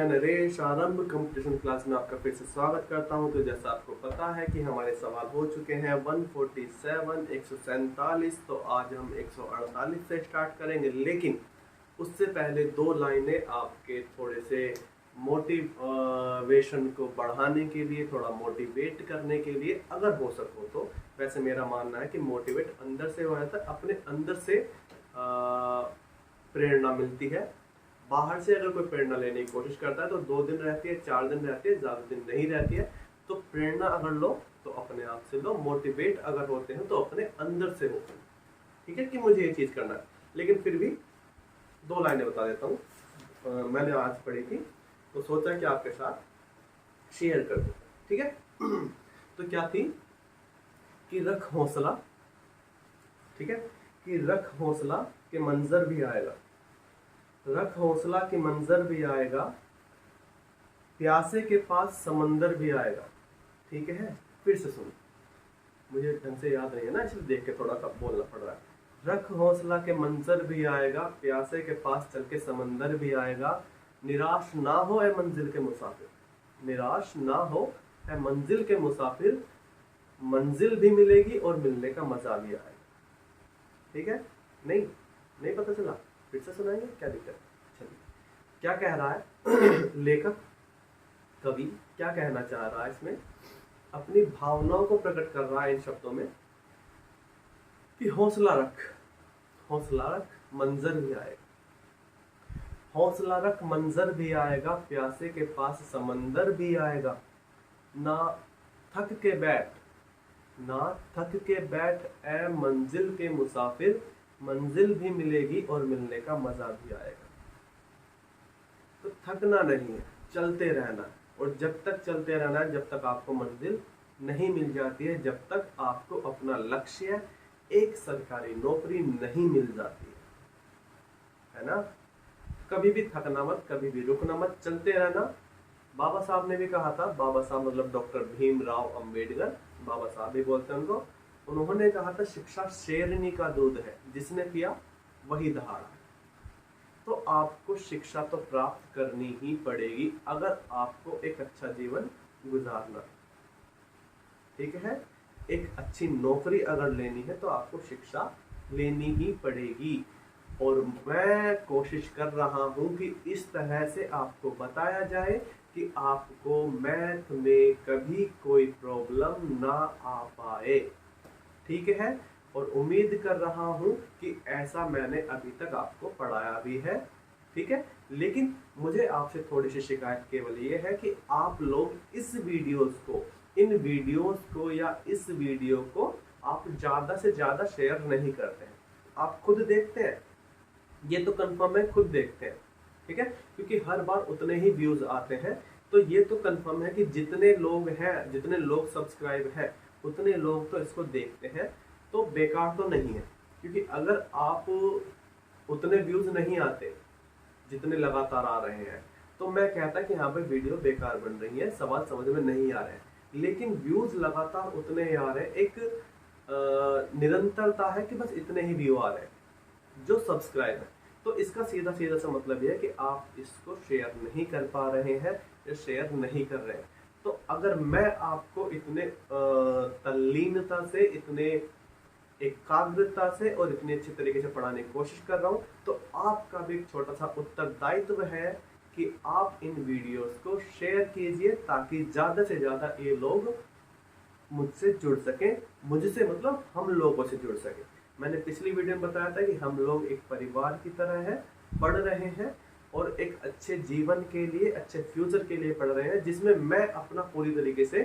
मैं नरेश आरंभ competition class में आपका फिर से स्वागत करता हूं। तो जैसा आपको पता है कि हमारे सवाल हो चुके हैं 147, 147। तो आज हम 148 से स्टार्ट करेंगे, लेकिन उससे पहले दो लाइनें आपके थोड़े से मोटिवेशन को बढ़ाने के लिए, थोड़ा मोटिवेट करने के लिए, अगर हो सको तो। वैसे मेरा मानना है कि मोटिवेट अंदर से हो जाता है, अपने अंदर से प्रेरणा मिलती है। बाहर से अगर कोई प्रेरणा लेने की कोशिश करता है तो 2 दिन रहती है, 4 दिन रहती है, ज़्यादा दिन नहीं रहती है। तो प्रेरणा अगर लो तो अपने आप से लो, मोटिवेट अगर होते हैं तो अपने अंदर से हो। ठीक है कि मुझे ये चीज़ करना है, लेकिन फिर भी 2 लाइनें बता देता हूँ। मैंने आज पढ़ी थी तो सोचा कि आपके साथ शेयर कर दूँ। ठीक है तो क्या थी कि रख हौसला, ठीक है, कि रख हौसला के मंजर भी आएगा, रख हौसला के मंजर भी आएगा, प्यासे के पास समंदर भी आएगा। ठीक है, फिर से सुनो, मुझे ढंग से याद नहीं है ना, इसलिए देख के थोड़ा सा बोलना पड़ रहा है। रख हौसला के मंजर भी आएगा, प्यासे के पास चल के समंदर भी आएगा। निराश ना हो ए मंजिल के मुसाफिर, निराश ना हो ए मंजिल के मुसाफिर, मंजिल भी मिलेगी और मिलने का मजा भी आएगा। ठीक है, नहीं पता चला, फिर से सुनाएंगे, क्या दिक्कत। चलिए, क्या कह रहा है लेखक, कवि क्या कहना चाह रहा है इसमें, अपनी भावनाओं को प्रकट कर रहा है इन शब्दों में कि हौसला रख, हौसला रख, मंजर भी आएगा, हौसला रख, मंजर भी आएगा, प्यासे के पास समंदर भी आएगा। ना थक के बैठ, ना थक के बैठ ए मंजिल के मुसाफिर, मंजिल भी मिलेगी और मिलने का मजा भी आएगा। तो थकना नहीं है, चलते रहना, और जब तक चलते रहना है, जब तक आपको मंजिल नहीं मिल जाती है, जब तक आपको अपना लक्ष्य, एक सरकारी नौकरी नहीं मिल जाती है ना। कभी भी थकना मत, कभी भी रुकना मत, चलते रहना। बाबा साहब ने भी कहा था, बाबा साहब मतलब डॉक्टर भीमराव अंबेडकर, बाबा साहब भी बोलते हैं उनको, उन्होंने कहा था शिक्षा शेरनी का दूध है, जिसने पिया वही दहाड़ा। तो आपको शिक्षा तो प्राप्त करनी ही पड़ेगी अगर आपको एक अच्छा जीवन गुजारना है। ठीक है, एक अच्छी नौकरी अगर लेनी है तो आपको शिक्षा लेनी ही पड़ेगी। और मैं कोशिश कर रहा हूं कि इस तरह से आपको बताया जाए कि आपको मैथ में कभी कोई प्रॉब्लम ना आ पाए। ठीक है, और उम्मीद कर रहा हूं कि ऐसा मैंने अभी तक आपको पढ़ाया भी है। ठीक है, लेकिन मुझे आपसे थोड़ी सी शिकायत केवल ये है कि आप लोग इस वीडियोस को, इन वीडियोस को या इस वीडियो को आप ज़्यादा से ज़्यादा शेयर नहीं करते हैं। आप खुद देखते हैं, ये तो कंफर्म है, खुद देखते हैं। ठीक है, क्योंकि हर बार उतने ही व्यूज आते हैं, तो ये तो कंफर्म है कि जितने लोग हैं, जितने लोग सब्सक्राइब हैं, उतने लोग तो इसको देखते हैं, तो बेकार तो नहीं है। क्योंकि अगर आप उतने व्यूज नहीं आते जितने लगातार आ रहे हैं, तो मैं कहता कि हाँ भाई वीडियो बेकार बन रही है, सवाल समझ में नहीं आ रहे हैं। लेकिन व्यूज लगातार उतने ही आ रहे हैं, एक निरंतरता है कि बस इतने ही व्यू आ रहे हैं जो सब्सक्राइब है। तो इसका सीधा सीधा सा मतलब यह है कि आप इसको शेयर नहीं कर पा रहे हैं या शेयर नहीं कर रहे हैं। तो अगर मैं आपको इतने तल्लीनता से, इतने एकाग्रता से और इतनी अच्छी तरीके से पढ़ाने की कोशिश कर रहा हूं, तो आपका भी एक छोटा सा उत्तरदायित्व है कि आप इन वीडियोस को शेयर कीजिए, ताकि ज्यादा से ज्यादा ये लोग मुझसे जुड़ सकें, मुझसे मतलब हम लोगों से जुड़ सकें। मैंने पिछली वीडियो में बताया था कि हम लोग एक परिवार की तरह हैं, पढ़ रहे हैं और एक अच्छे जीवन के लिए, अच्छे फ्यूचर के लिए पढ़ रहे हैं, जिसमें मैं अपना पूरी तरीके से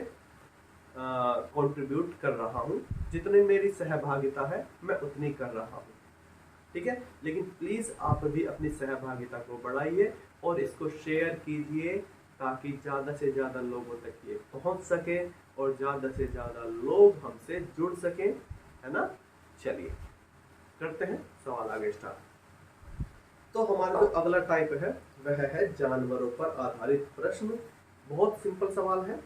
कंट्रीब्यूट कर रहा हूं। जितनी मेरी सहभागिता है मैं उतनी कर रहा हूं। ठीक है, लेकिन प्लीज आप भी अपनी सहभागिता को बढ़ाइए और इसको शेयर कीजिए, ताकि ज्यादा से ज्यादा लोगों तक ये पहुंच सके और ज्यादा से ज्यादा लोग हमसे जुड़ सकें, है ना। चलिए करते हैं सवाल आगे स्टार्ट। तो हमारा जो अगला टाइप है वह है जानवरों पर आधारित प्रश्न। बहुत सिंपल सवाल है,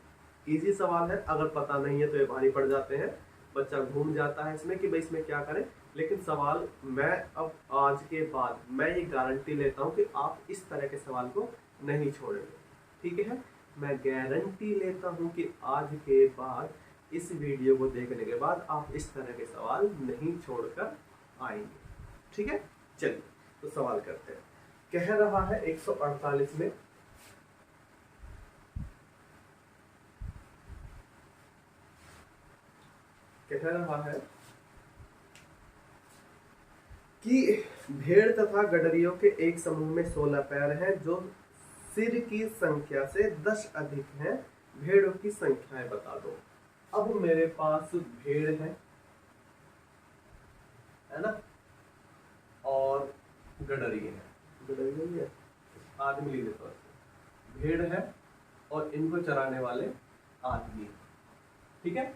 इजी सवाल है, अगर पता नहीं है तो ये भारी पड़ जाते हैं, बच्चा घूम जाता है इसमें कि भाई इसमें क्या करें। लेकिन सवाल मैं अब आज के बाद मैं ये गारंटी लेता हूँ कि आप इस तरह के सवाल को नहीं छोड़ेंगे। ठीक है, मैं गारंटी लेता हूं कि आज के बाद इस वीडियो को देखने के बाद आप इस तरह के सवाल नहीं छोड़कर आएंगे। ठीक है, चलिए तो सवाल करते हैं। कह रहा है 148 में कह रहा है कि भेड़ तथा गडरियों के एक समूह में 16 पैर हैं जो सिर की संख्या से 10 अधिक हैं। भेड़ों की संख्याएं बता दो। अब मेरे पास भेड़ है ना, और गडरी है, गडरी है, आदमी ले लेता हूं। भेड़ है और इनको चराने वाले आदमी। ठीक है,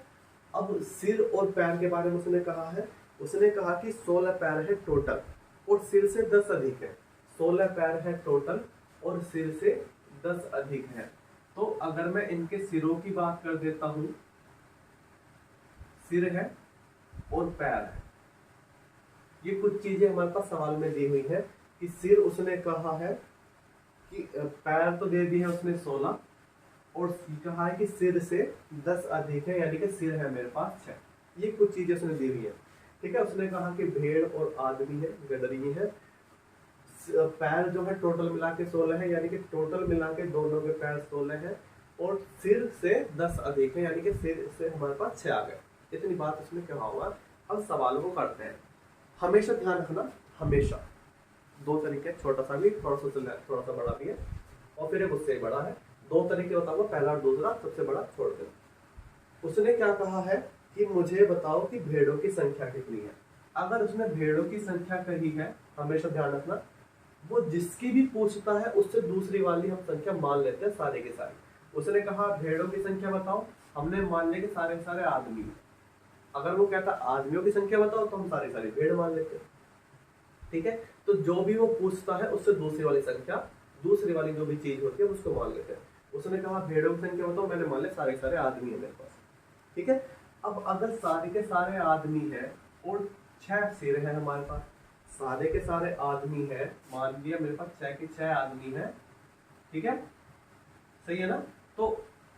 अब सिर और पैर के बारे में उसने कहा है। उसने कहा कि 16 पैर है टोटल और सिर से 10 अधिक है। 16 पैर है टोटल और सिर से 10 अधिक है। तो अगर मैं इनके सिरों की बात कर देता हूं, सिर है और पैर है, ये कुछ चीजें हमारे पास सवाल में दी हुई है कि सिर उसने कहा है कि पैर तो दे दी है उसने 16 और कहा है कि सिर से 10 अधिक है, यानी कि सिर है मेरे पास 6। ये कुछ चीजें उसने दी हुई है। ठीक है, उसने कहा कि भेड़ और आदमी है, गडरी है। पैर जो है टोटल मिला के 16 है, यानी कि टोटल मिला के दोनों के पैर 16 है और सिर से 10 अधिक है, यानी कि सिर से हमारे पास 6 आ गए। इतनी बात उसने कहा हुआ। अब सवाल को करते हैं। हमेशा ध्यान रखना, हमेशा दो तरीके, छोटा सा भी, थोड़ा सा बड़ा भी है और फिर एक उससे बड़ा है। दो तरीके बताऊंगा, पहला और दूसरा, सबसे बड़ा छोड़ दे। उसने क्या कहा है कि मुझे बताओ कि भेड़ों की संख्या कितनी है। अगर उसने भेड़ों की संख्या कही है, हमेशा ध्यान रखना, वो जिसकी भी पूछता है उससे दूसरी वाली हम संख्या मान लेते हैं सारे के सारे। उसने कहा भेड़ों की संख्या बताओ, हमने मान लिया कि सारे सारे आदमी। अगर वो कहता आदमियों की संख्या बताओ तो हम सारी सारी भेड़ मान लेते हैं। ठीक है, तो जो भी वो पूछता है उससे दूसरी वाली संख्या, दूसरी वाली जो भी चीज होती है उसको मान लेते हैं। उसने कहा भेड़ों की संख्या बताओ, मैंने मान लिया सारे सारे आदमी है मेरे पास। ठीक है, अब अगर सारे के सारे आदमी है और 6 सिर है हमारे पास, सारे के सारे आदमी है, मान लिया मेरे पास 6 के 6 आदमी है। ठीक है, सही है ना। तो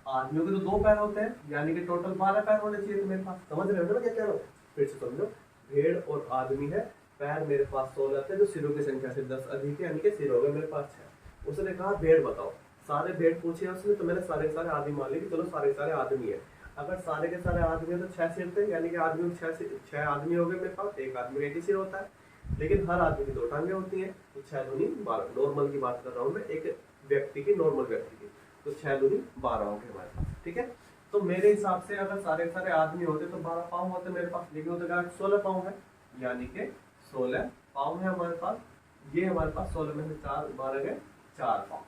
आदमियों के तो 2 पैर होते हैं, यानी कि टोटल 12 पैर होने चाहिए मेरे पास। समझ रहे हो ना क्या कह रहा हूँ? फिर से समझो, भेड़ और आदमी है, पैर मेरे पास 16 थे जो सिरों की संख्या से 10 अधिक है, यानी कि सिर हो गए मेरे पास 6। उसने कहा भेड़ बताओ, सारे भेड़ पूछे उसने, तो मैंने सारे सारे आदमी मान लिया कि चलो सारे सारे आदमी है। अगर सारे के सारे आदमी है तो 6 सिर थे, यानी कि आदमी 6 आदमी हो गए मेरे पास। एक आदमी का एक ही सिर होता है, लेकिन हर आदमी की 2 टांगे होती हैं, तो 6 दूनी 12। नॉर्मल की बात कर रहा हूँ मैं, एक व्यक्ति की, नॉर्मल व्यक्ति की, तो 6 दूनी 12 हो गए हमारे पास। ठीक है, तो मेरे हिसाब से अगर सारे सारे आदमी होते तो 12 पाँव होते मेरे पास, लेकिन होते क्या 16 पाँव है, यानी कि 16 पाँव है हमारे पास। ये हमारे पास 16 में से 4 12 गए 4 पाँव,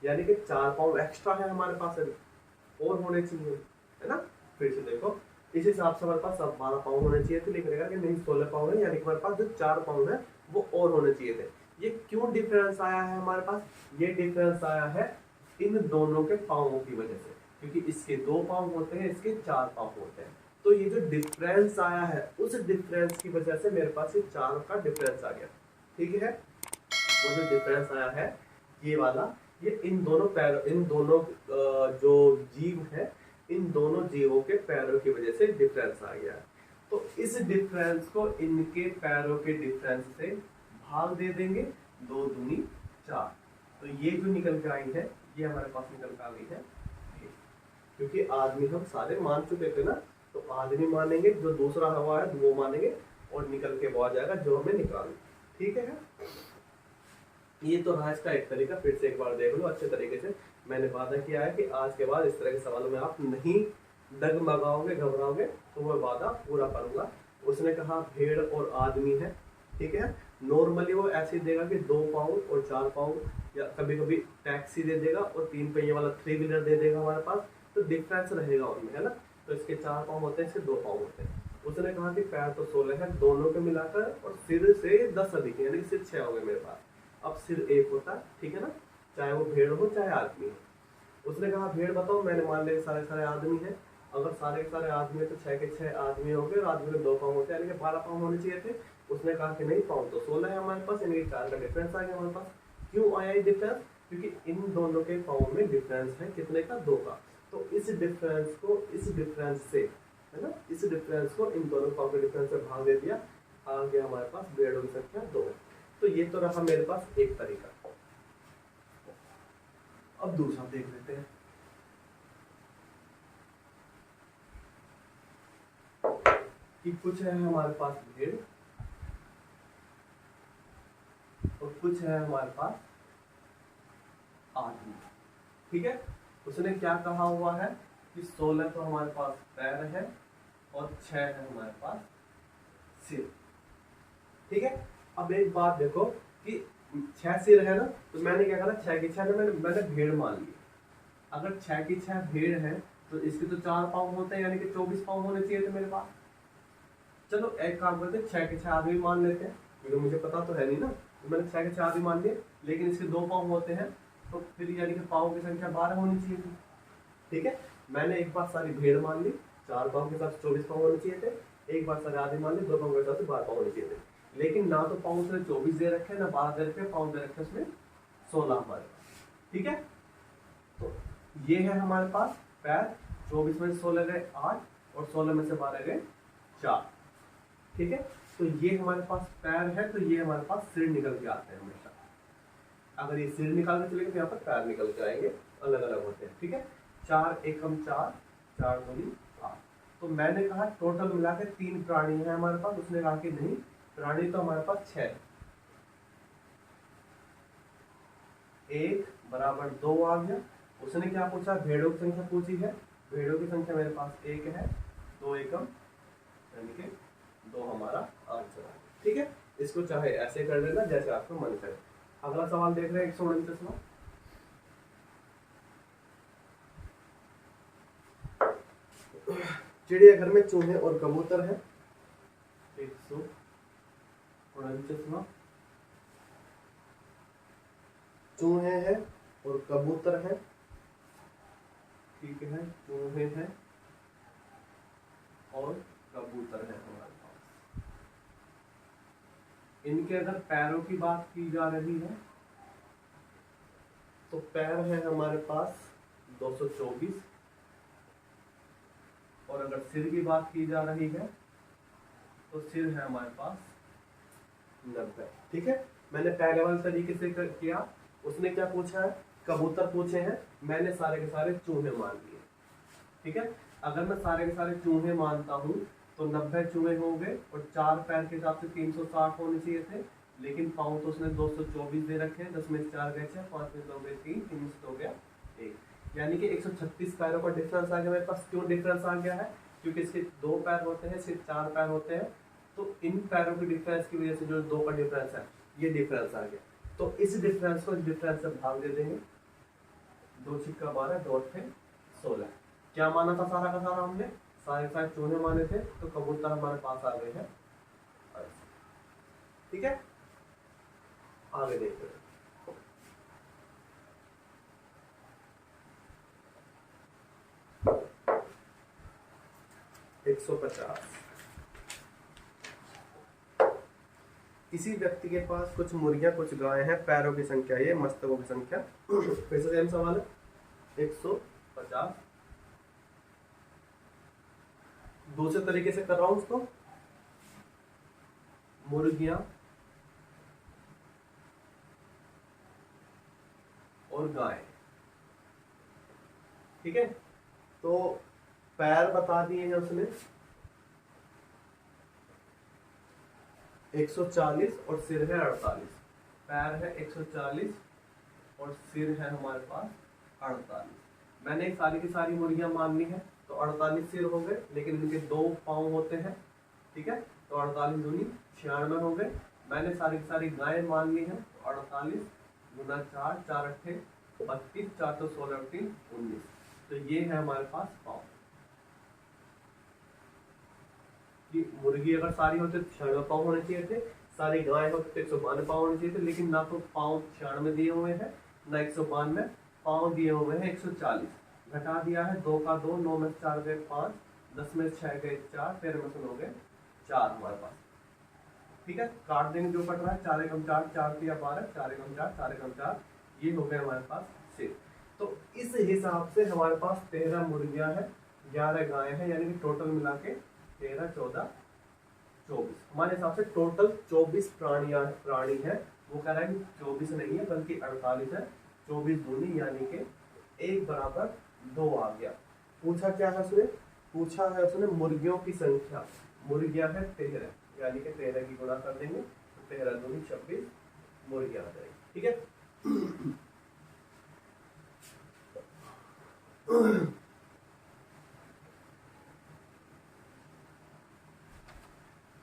यानी कि 4 पाँव एक्स्ट्रा है हमारे पास और होने चाहिए, है ना। फिर से देखो, इस हिसाब से हमारे पास सब 12 पाँव होने चाहिए थे, लेकिन कि नहीं 16 पाँव है, यानी कि हमारे पास जो 4 पाँव है वो और होने चाहिए थे। ये क्यों डिफरेंस आया है हमारे पास? ये डिफरेंस आया है इन दोनों के पाँवों की वजह से, क्योंकि इसके 2 पाँव होते हैं, इसके 4 पाँव होते हैं। तो ये जो डिफरेंस आया है, उस डिफरेंस की वजह से मेरे पास ये 4 का डिफरेंस आ गया। ठीक है, वो जो डिफरेंस आया है ये वाला, ये इन दोनों पैरों, इन दोनों जो जीव है, इन दोनों जीवों के पैरों की वजह से डिफरेंस आ गया। तो इस डिफरेंस को इनके पैरों के डिफरेंस से भाग दे देंगे, 2 दूनी 4। तो ये जो निकल के आई है, ये हमारे पास निकल के आ गई है, क्योंकि आदमी हम सारे मान चुके थे ना, तो आदमी मानेंगे, जो दूसरा हवा है वो मानेंगे, और निकल के वो आ जाएगा जो हमें निकालना। ठीक है, ये तो रहा इसका एक तरीका। फिर से एक बार देख लो अच्छे तरीके से। मैंने वादा किया है कि आज के बाद इस तरह के सवालों में आप नहीं डगमगाओगे, घबराओगे, तो मैं वादा पूरा करूंगा। उसने कहा भेड़ और आदमी है। ठीक है, नॉर्मली वो ऐसे देगा कि 2 पाउंड और 4 पाउंड, या कभी कभी टैक्सी दे देगा और 3 पहिए वाला 3 व्हीलर दे देगा हमारे पास, तो डिफरेंस रहेगा उनमें, है ना। तो इसके 4 पाउंड होते हैं, इसके 2 पाउंड होते हैं। उसने कहा कि पैर तो 16 है दोनों के मिलाकर, और सिर से 10 अधिक है, यानी कि सिर 6 हो गए मेरे पास। अब सिर 1 होता है, ठीक है ना, चाहे वो भेड़ हो चाहे आदमी हो। उसने कहा भेड़ बताओ, मैंने मान लिया सारे सारे आदमी है। अगर सारे सारे आदमी है तो 6 के 6 आदमी हो गए, और आदमी के 2 पाँव होते हैं, यानी कि 12 पाँव होने चाहिए थे। उसने कहा कि नहीं, पाँव तो 16 है हमारे पास, यानी कि 4 का डिफरेंस आ गया हमारे पास। क्यों आया ये डिफरेंस? क्योंकि इन दोनों के पाँव में डिफरेंस है कितने का, 2 का। तो इस डिफरेंस को इस डिफरेंस से, है ना, इस डिफरेंस को इन दोनों पाँव के डिफरेंस से भाग दे दिया, आ गया हमारे पास बेड़ों की संख्या 2। तो ये तो रहा मेरे पास एक तरीका। अब दूसरा देख लेते हैं। कि कुछ है हमारे पास भेड़ और कुछ है हमारे पास आदमी। ठीक है, उसने क्या कहा हुआ है कि 16 तो हमारे पास पैर है और 6 है हमारे पास सिर। ठीक है, अब एक बात देखो कि 6 सिर है ना, तो मैंने क्या करा, 6 की 6 मैंने भेड़ मान ली। अगर 6 की 6 भेड़ है तो इसके तो 4 पाँव होते हैं, यानी कि 24 पाँव होने चाहिए थे मेरे पास। चलो एक काम करते हैं, 6 के 6 आदमी मान लेते हैं, क्योंकि मुझे पता तो है नहीं ना, तो मैंने 6 के 6 आदमी मान लिए। लेकिन इसके 2 पाँव होते हैं, तो फिर यानी कि पाँव की संख्या 12 होनी चाहिए थी। ठीक है, मैंने एक बार सारी भेड़ मान ली, 4 पाँव के साथ 24 पाँव होने चाहिए थे। एक बार सारे आदमी मान ली, 2 पाँव के साथ 12 पाँव होने चाहिए थे। लेकिन ना तो पाँव उसने 24 दे रखे, ना 12 दे रखे, पाँव दे रखे उसमें 16 हमारे पास। ठीक है, तो ये है हमारे पास पैर, 24 में से 16 गए 8 और 16 में से 12 गए 4। ठीक है, तो ये हमारे पास पैर है, तो ये हमारे पास सिर निकल के आते हैं हमेशा। अगर ये सिर निकाल के चलेंगे तो यहाँ पर पैर निकल के आएंगे, अलग अलग होते हैं। ठीक है, 4 एकम 4, 4 दूनी 8। तो मैंने कहा टोटल मिला के 3 प्राणी है हमारे पास। उसने कहा कि नहीं, प्राणी तो हमारे पास 6 है। 1 बराबर 2 आ गया। उसने क्या पूछा, भेड़ों की संख्या पूछी है। भेड़ों की संख्या मेरे पास 1 है, 2 एकम यानी कि 2 हमारा आंसर है। ठीक है, इसको चाहे ऐसे कर लेना जैसे आपको मन करे। अगला सवाल देख रहे हैं 149वां। चिड़ियाघर में चूहे और कबूतर है। 149वां, चूहे हैं और कबूतर है। ठीक है, चूहे हैं और कबूतर है हमारे पास। इनके अगर पैरों की बात की जा रही है तो पैर है हमारे पास 224, और अगर सिर की बात की जा रही है तो सिर है हमारे पास 90। ठीक है, मैंने पहले वाले तरीके से किया। उसने क्या पूछा है, कबूतर पूछे हैं, मैंने सारे के सारे चूहे मान लिए। ठीक है, अगर मैं सारे के सारे चूहे मानता हूँ तो 90 चूहे हो गए, और 4 पैर के हिसाब से 360 होने चाहिए थे। लेकिन पाँव तो उसने 224 दे रखे हैं। 10 में 4 गए 6, 5 में 2 गए 3, 3 में 2 गया 1, यानी कि 136 पैरों का डिफरेंस आ गया मेरे पास। क्यों डिफरेंस आ गया है, क्योंकि इसके 2 पैर होते हैं, सिर्फ 4 पैर होते हैं। तो इन पैरों के डिफरेंस की वजह से जो 2 का डिफरेंस है, ये डिफरेंस आ गया। तो इस डिफरेंस को इस डिफरेंस से भाग दे देंगे। 2 छिक्का 12, 2 अट्ठे 16। क्या माना था सारा का सारा हमने, सारे सारे चूहे माने थे, तो कबूतर हमारे पास आ गए हैं। ठीक है, आगे देखते हैं। 150, किसी व्यक्ति के पास कुछ मुर्गियां कुछ गाय हैं, पैरों की संख्या ये, मस्तकों की संख्या। फिर से सेम सवाल है। 150, दूसरे तरीके से कर रहा हूं उसको, मुर्गियां और गाय। ठीक है, तो पैर बता दिए हैं उसने 140 और सिर है 48। पैर है 140 और सिर है हमारे पास 48। मैंने सारी की सारी मुर्गियां मान ली है, तो 48 सिर हो गए, लेकिन इनके 2 पाँव होते हैं। ठीक है, तो 48 दूनी 96 हो गए। मैंने सारी की सारी गाय मान ली है, तो 48 गुना 4, 4 अट्ठे 32, 4 तो 16 3 19। तो ये है हमारे पास पाँव। कि मुर्गी अगर सारी होते तो 96 पाँव होने चाहिए थे, सारी गाय होते तो 192 पाँव होने चाहिए थे। लेकिन ना तो पाँव 96 दिए हुए हैं, ना 192 पाँव दिए हुए हैं। 140 घटा दिया है, 2 का 2, 9 में 4 गए 5, 10 में 6 गए 4, 13 में से 9 गए 4 हमारे पास। ठीक है, काट देंगे जो कट रहा है। 4 एकम 4, 4 दिया 12, 4 एकम 4, 4 एकम 4, ये हो गया हमारे पास सिर। तो इस हिसाब से हमारे पास 13 मुर्गियां हैं, 11 गायें हैं, यानी कि टोटल मिला के 13, 14, 24। हमारे हिसाब से टोटल 24 प्राणी है। वो कह रहा है कि 24 नहीं है बल्कि 48 है। 24 दूनी यानी कि 1 बराबर 2 आ गया। पूछा क्या है उसने? पूछा है उसने मुर्गियों की संख्या। मुर्गियां है 13, यानी कि 13 की गुणा कर देंगे तो 13 दूनी 26 मुर्गियां आ जाएगी। ठीक है।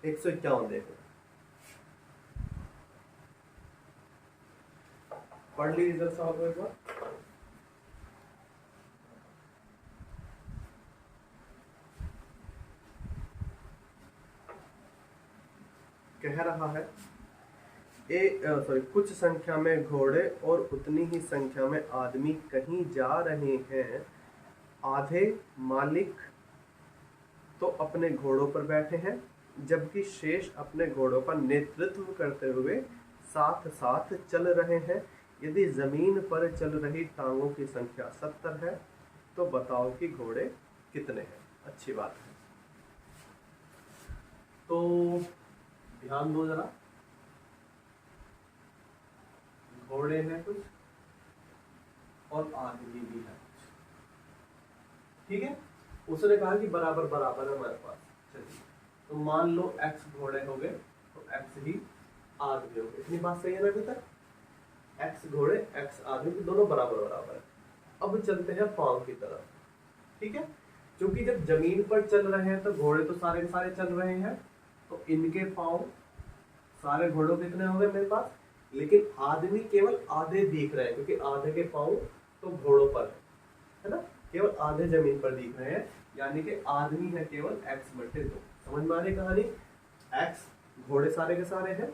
151 देखो, पढ़ ली रिजल्ट साहब एक बार। कह रहा है कुछ संख्या में घोड़े और उतनी ही संख्या में आदमी कहीं जा रहे हैं। आधे मालिक तो अपने घोड़ों पर बैठे हैं, जबकि शेष अपने घोड़ों का नेतृत्व करते हुए साथ साथ चल रहे हैं। यदि जमीन पर चल रही टांगों की संख्या 70 है तो बताओ कि घोड़े कितने हैं। अच्छी बात है, तो ध्यान दो जरा। घोड़े हैं कुछ और आदमी भी है कुछ। ठीक है। उसने कहा कि बराबर बराबर है हमारे पास। चलिए, तो मान लो x घोड़े हो गए तो x ही आदमी हो गए। इतनी बात सही है ना अभी तक? x घोड़े x आदमी तो दोनों बराबर बराबर है। अब चलते हैं पांव की तरफ। ठीक है। क्योंकि जब जमीन पर चल रहे हैं तो घोड़े तो सारे के सारे चल रहे हैं, तो इनके पांव सारे घोड़ों कितने हो गए मेरे पास, लेकिन आदमी केवल आधे दिख रहे हैं क्योंकि आधे के पांव तो घोड़ों पर है ना, केवल आधे जमीन पर दिख रहे हैं, यानी कि आदमी है केवल x/2। समझ में आ रही कहानी? x घोड़े सारे के सारे हैं,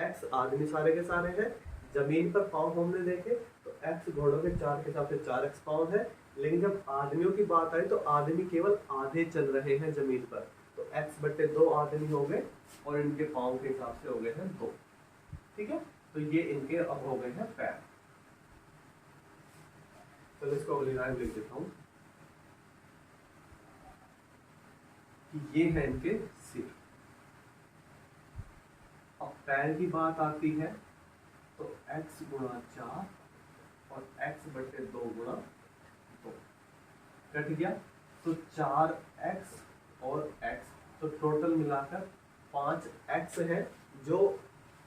x आदमी सारे के सारे हैं। जमीन पर पांव हमने देखे तो x घोड़ों के 4 के हिसाब से 4x पांव है, लेकिन जब आदमियों की बात आई तो आदमी केवल आधे चल रहे हैं जमीन पर, तो x/2 आदमी हो गए और इनके पांव के हिसाब से हो गए हैं 2। ठीक है। तो ये इनके अब हो गए हैं पैर। चलो इसको अगली लाइन लिख देता हूं कि ये है इनके सिर। अब पैर की बात आती है तो x गुणा 4 और x/2 गुणा 2 कट गया, तो 4x और x, तो टोटल मिलाकर 5x है जो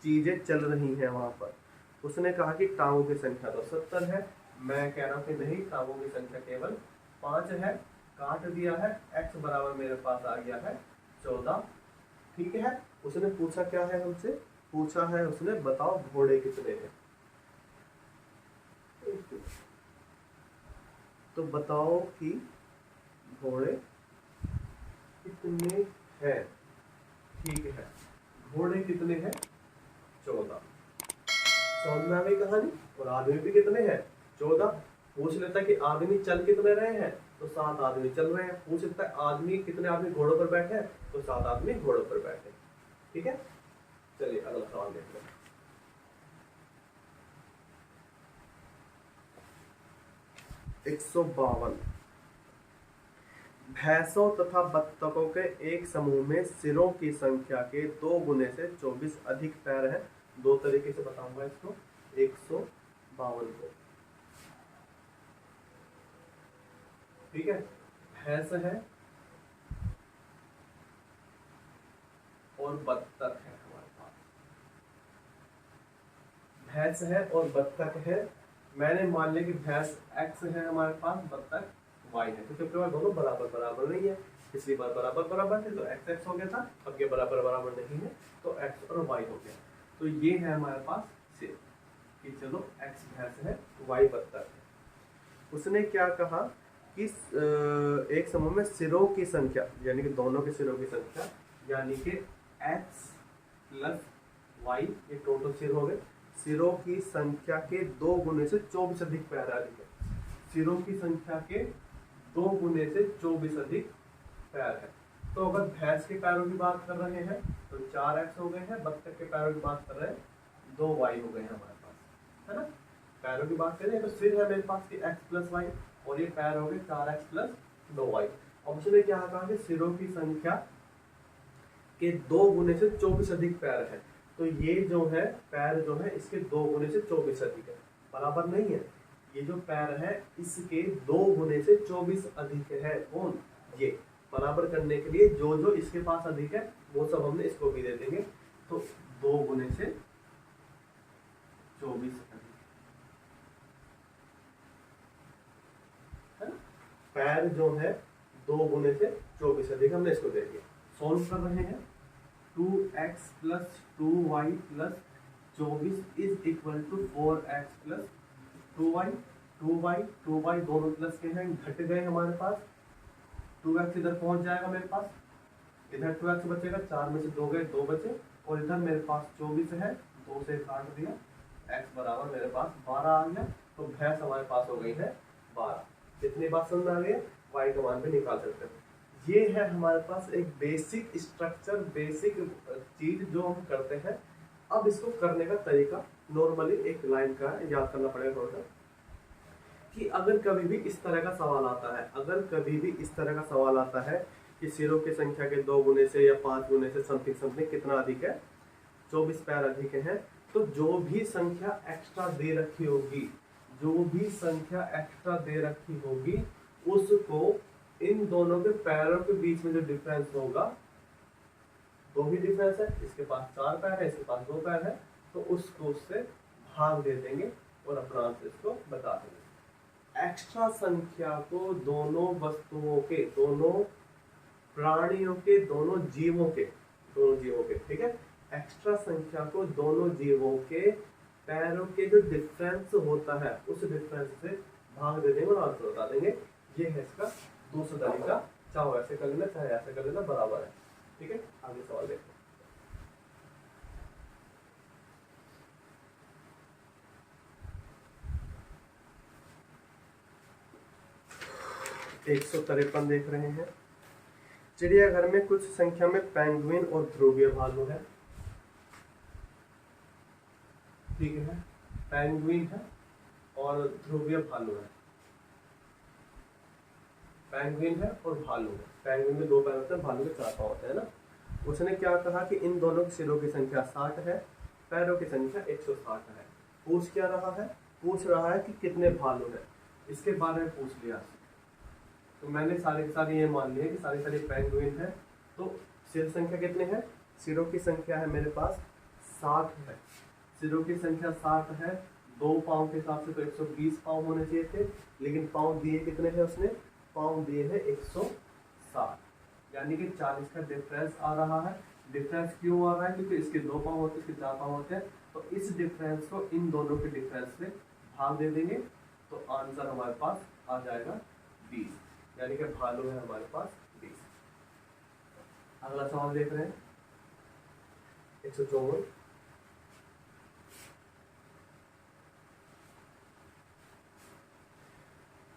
चीजें चल रही हैं वहां पर। उसने कहा कि टांगों की संख्या तो 70 है। मैं कह रहा हूं कि नहीं, टांगों की संख्या केवल 5 है। काट दिया है, x बराबर मेरे पास आ गया है 14। ठीक है। उसने पूछा क्या है हमसे? पूछा है उसने बताओ घोड़े कितने हैं। तो बताओ कि घोड़े कितने हैं। ठीक है, घोड़े कितने हैं? 14। समझ में आ गई कहानी? और आदमी भी कितने हैं? 14। पूछ लेता कि आदमी चल कितने रहे हैं, तो 7 आदमी चल रहे हैं। पूछ लेता है आदमी कितने आदमी घोड़ों पर बैठे हैं, तो 7 आदमी घोड़ों पर बैठे। ठीक है। चलिए अगला सवाल देख लें। एक 152। भैंसों तथा बत्तखों के एक समूह में सिरों की संख्या के 2 गुने से 24 अधिक पैर हैं। 2 तरीके से बताऊंगा इसको। 152 को, ठीक है, भैंस है और बत्तख है हमारे पास। भैंस है और बत्तख है। मैंने मान लिया कि भैंस x है हमारे पास, बत्तख y है, क्योंकि दोनों बराबर बराबर नहीं है। पिछली बार बराबर बराबर थे तो x हो गया था, अब ये बराबर बराबर नहीं है तो x और y हो गया। तो ये है हमारे पास सिर कि चलो x भैंस है, y बत्तख है। उसने क्या कहा कि एक समूह में सिरों की संख्या, यानी कि दोनों के सिरों की संख्या, यानी कि x प्लस y, ये टोटल सिर हो गए। सिरों की संख्या के 2 गुने से 24 अधिक पैर अधिक है। सिरों की संख्या के 2 गुने से 24 अधिक पैर है। तो अगर भैंस के पैरों की बात कर रहे हैं तो 4x हो गए हैं, बत्तख के पैरों की बात कर रहे हैं 2y हो गए हैं हमारे पास, है ना। पैरों की बात करें तो सिर है मेरे पास की x प्लस वाई और ये पैर हो गए 4x प्लस 2y। ऑप्शन में क्या कहा कि सिरों की संख्या के 2 गुने से 24 अधिक पैर है, तो ये जो है पैर जो है इसके 2 गुने से 24 अधिक है, बराबर नहीं है। ये जो पैर है इसके 2 गुने से 24 अधिक है, कौन, ये। बराबर करने के लिए जो जो इसके पास अधिक है वो सब हमने इसको भी दे देंगे, तो 2 गुने से 24 अधिक है। पैर जो है 2 गुने से 24 अधिक, हमने इसको दे दिया। सॉल्व कर रहे हैं, 2x plus 2y plus 24 is equal to 4x plus 2y। 2y दोनों प्लस के हैं, घट गए हमारे पास, 2x इधर पहुंच जाएगा मेरे पास, इधर 2x बचेगा, 4 में से 2 गए, 2 बचे, और इधर मेरे पास 24 है, 2 से काट दिया, x बराबर मेरे पास 12 आ गया। तो भैंस हमारे पास हो गई है 12। कितनी बात समझ में आ गई, y का मान भी निकाल सकते हैं। ये है हमारे पास एक बेसिक स्ट्रक्चर, बेसिक चीज जो हम करते हैं। अब इसको करने का तरीका नॉर्मली एक लाइन का याद करना पड़ेगा थोड़ा सा, कि अगर कभी भी इस तरह का सवाल आता है, अगर कभी भी इस तरह का सवाल आता है कि सिरों की संख्या के 2 गुने से या 5 गुने से समथिंग समथिंग कितना अधिक है, 24 पैर अधिक है, तो जो भी संख्या एक्स्ट्रा दे रखी होगी, जो भी संख्या एक्स्ट्रा दे रखी होगी उसको इन दोनों के पैरों के बीच में जो डिफरेंस होगा, 2 ही डिफरेंस है, इसके पास 4 पैर है, इसके पास 2 पैर है, तो उसको उससे भाग दे देंगे और अपना आंसर इसको बता देंगे। एक्स्ट्रा संख्या को दोनों वस्तुओं के, दोनों प्राणियों के, दोनों जीवों के, ठीक है, एक्स्ट्रा संख्या को दोनों जीवों के पैरों के जो डिफरेंस होता है उस डिफरेंस से भाग दे देंगे और आंसर बता देंगे। ये है इसका दूसरा तरीका, चाहे ऐसे कर लेना चाहे ऐसे कर लेना, बराबर है। ठीक है, आगे सवाल देखते हैं। 153 देख रहे हैं। चिड़ियाघर में कुछ संख्या में पेंगुइन और ध्रुवीय भालू है। ठीक है, पेंगुइन है और ध्रुवीय भालू है। पेंगुइन है और भालू है। पेंगुइन में 2 पैर होते हैं, भालू के 4 पांव होते हैं ना। उसने क्या कहा कि इन दोनों के सिरों की संख्या 60 है, पैरों की संख्या 160 है। पूछ क्या रहा है, पूछ रहा है कि कितने भालू है, इसके बारे में पूछ लिया। तो मैंने सारे के सारे ये मान लिया कि सारे पेंगुइन है। तो सिर संख्या कितने हैं, सिरों की संख्या है मेरे पास 60 है। सिरों की संख्या 60 है, 2 पाँव के हिसाब से तो 120 पाँव होने चाहिए थे, लेकिन पाँव दिए कितने हैं उसने, पाँव दिए हैं 160, यानी कि 40 का डिफरेंस आ रहा है। डिफरेंस क्यों आ रहा है, क्योंकि इसके 2 पाँव होते हैं, इसके 4 पाँव होते हैं। तो इस डिफरेंस को इन दोनों के डिफरेंस से भाग दे देंगे, तो आंसर हमारे पास आ जाएगा 20, यानी कि भालू है हमारे पास 20। अगला सवाल देख रहे हैं 154।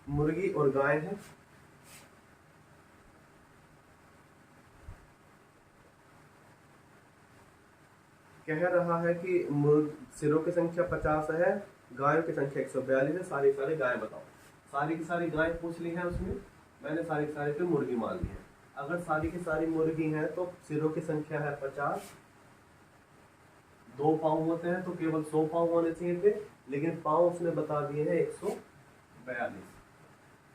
मुर्गी और गाय है। कह रहा है कि सिरों की संख्या 50 है, गायों की संख्या 142 है। सारी गायें बताओ। सारी की सारी गायें पूछ ली है उसमें, मैंने सारी की सारी पे मुर्गी मान ली है। अगर सारी की सारी मुर्गी हैं तो सिरों की संख्या है 50, 2 पाँव होते हैं तो केवल 100 पाँव होने चाहिए थे, लेकिन पाँव उसने बता दिए हैं 142,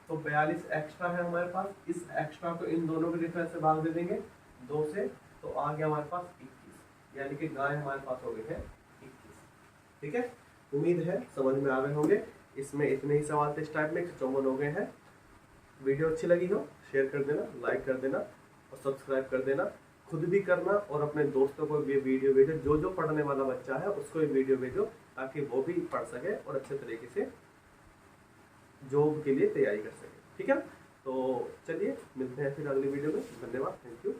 तो 42 एक्स्ट्रा है हमारे पास। इस एक्स्ट्रा को इन दोनों के डिफरेंस से भाग दे देंगे 2 से, तो आ गया हमारे पास 21, यानी कि गाय हमारे पास हो गए हैं 21। ठीक है, उम्मीद है समझ में आ गए होंगे। इसमें इतने ही सवाल थे इस टाइप में, 154 हो गए हैं। वीडियो अच्छी लगी हो शेयर कर देना, लाइक कर देना और सब्सक्राइब कर देना। खुद भी करना और अपने दोस्तों को भी वीडियो भेजो, जो पढ़ने वाला बच्चा है उसको भी वीडियो भेजो, ताकि वो भी पढ़ सके और अच्छे तरीके से जॉब के लिए तैयारी कर सके। ठीक है, तो चलिए मिलते हैं फिर अगली वीडियो में। धन्यवाद, थैंक यू।